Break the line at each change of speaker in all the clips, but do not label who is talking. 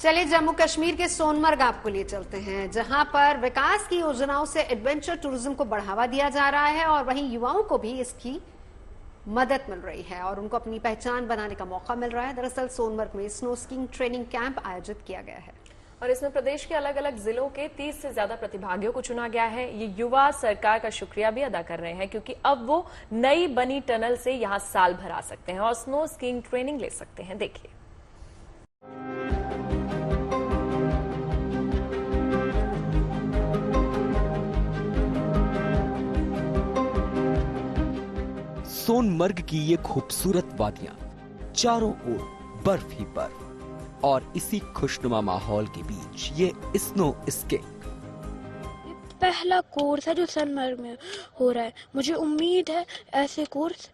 चलिए जम्मू कश्मीर के सोनमर्ग आपको लिए चलते हैं, जहां पर विकास की योजनाओं से एडवेंचर टूरिज्म को बढ़ावा दिया जा रहा है और वहीं युवाओं को भी इसकी मदद मिल रही है और उनको अपनी पहचान बनाने का मौका मिल रहा है। दरअसल सोनमर्ग में स्नो स्कीइंग ट्रेनिंग कैंप आयोजित किया गया है
और इसमें प्रदेश के अलग अलग जिलों के 30 से ज्यादा प्रतिभागियों को चुना गया है। ये युवा सरकार का शुक्रिया भी अदा कर रहे हैं क्योंकि अब वो नई बनी टनल से यहां साल भर आ सकते हैं और स्नो स्कीइंग ट्रेनिंग ले सकते हैं। देखिए,
सोनमर्ग की ये खूबसूरत वादियां, चारों ओर बर्फ ही बर्फ, और इसी खुशनुमा माहौल के बीच ये स्नो स्कीइंग
पहला कोर्स है जो सोनमर्ग में हो रहा है। मुझे उम्मीद है ऐसे कोर्स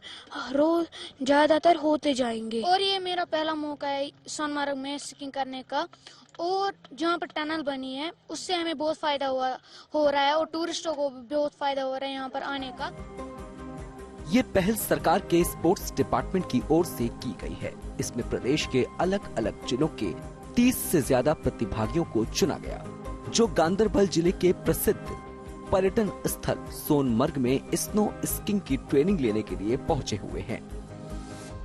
रोज ज्यादातर होते जाएंगे
और ये मेरा पहला मौका है सोनमर्ग में स्कीइंग करने का और जहाँ पर टनल बनी है उससे हमें बहुत फायदा हो रहा है और टूरिस्टों को भी बहुत फायदा हो रहा है यहाँ पर आने का।
ये पहल सरकार के स्पोर्ट्स डिपार्टमेंट की ओर से की गई है। इसमें प्रदेश के अलग अलग जिलों के 30 से ज्यादा प्रतिभागियों को चुना गया, जो गांदरबल जिले के प्रसिद्ध पर्यटन स्थल सोनमर्ग में स्नो स्कीइंग की ट्रेनिंग लेने के लिए पहुंचे हुए हैं।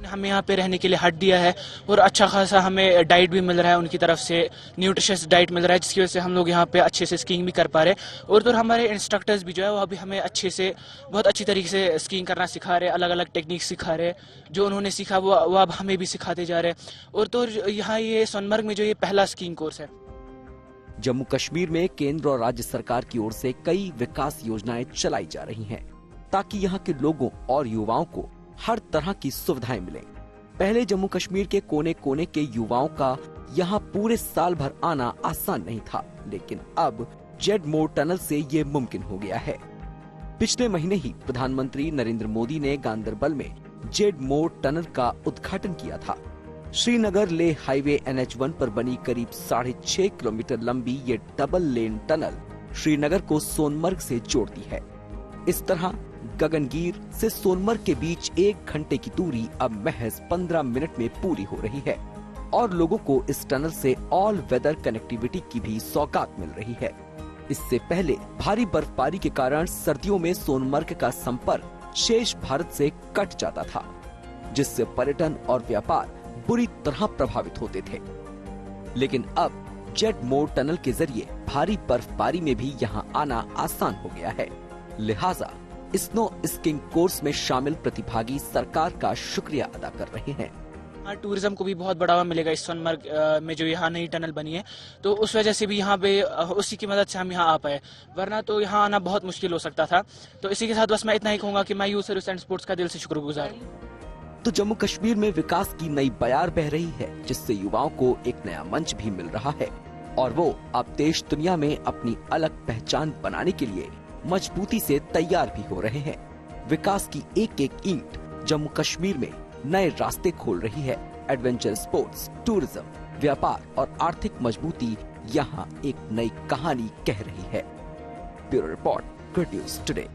हमें यहाँ पे रहने के लिए हट दिया है और अच्छा खासा हमें डाइट भी मिल रहा है, उनकी तरफ से न्यूट्रिशियस डाइट मिल रहा है, जिसकी वजह से हम लोग यहाँ पे अच्छे से स्कीइंग भी कर पा रहे हैं। और तो हमारे इंस्ट्रक्टर्स भी जो है वो अभी हमें अच्छे से बहुत अच्छी तरीके से स्कीइंग करना सिखा रहे हैं, अलग अलग टेक्निक सिखा रहे हैं। जो उन्होंने सीखा वो अब हमें भी सिखाते जा रहे हैं। और तो यहाँ ये सोनमर्ग में जो ये पहला स्कीइंग कोर्स है।
जम्मू कश्मीर में केंद्र और राज्य सरकार की ओर से कई विकास योजनाएं चलाई जा रही हैं, ताकि यहाँ के लोगों और युवाओं को हर तरह की सुविधाएं मिलें। पहले जम्मू कश्मीर के कोने कोने के युवाओं का यहाँ पूरे साल भर आना आसान नहीं था, लेकिन अब जेड मोड़ टनल से ये मुमकिन हो गया है। पिछले महीने ही प्रधानमंत्री नरेंद्र मोदी ने गांदरबल में जेड मोड़ टनल का उद्घाटन किया था। श्रीनगर लेह हाईवे NH1 पर बनी करीब 6.5 किलोमीटर लंबी ये डबल लेन टनल श्रीनगर को सोनमर्ग से जोड़ती है। इस तरह गगनगीर से सोनमर्ग के बीच 1 घंटे की दूरी अब महज 15 मिनट में पूरी हो रही है और लोगों को इस टनल से ऑल वेदर कनेक्टिविटी की भी सौगात मिल रही है। इससे पहले भारी बर्फबारी के कारण सर्दियों में सोनमर्ग का संपर्क शेष भारत से कट जाता था, जिससे पर्यटन और व्यापार बुरी तरह प्रभावित होते थे। लेकिन अब जेड मोड़ टनल के जरिए भारी बर्फबारी में भी यहाँ आना आसान हो गया है। लिहाजा स्नो स्कीइंग कोर्स में शामिल प्रतिभागी सरकार का शुक्रिया अदा कर रहे हैं।
टूरिज्म को भी बहुत बढ़ावा मिलेगा इस सोनमर्ग में जो यहाँ नई टनल बनी है, तो उस वजह से भी यहाँ पे उसी की मदद से हम यहाँ आ पाए, वरना तो यहाँ आना बहुत मुश्किल हो सकता था। तो इसी के साथ बस मैं इतना ही कहूँगा कि मैं यूथ सर्विस एंड स्पोर्ट्स का दिल से शुक्रगुजार हूँ।
तो जम्मू कश्मीर में विकास की नई बयार बह रही है, जिससे युवाओं को एक नया मंच भी मिल रहा है और वो अब देश दुनिया में अपनी अलग पहचान बनाने के लिए मजबूती से तैयार भी हो रहे हैं। विकास की एक एक ईंट जम्मू कश्मीर में नए रास्ते खोल रही है। एडवेंचर स्पोर्ट्स, टूरिज्म, व्यापार और आर्थिक मजबूती यहाँ एक नई कहानी कह रही है। Bureau report, good news today.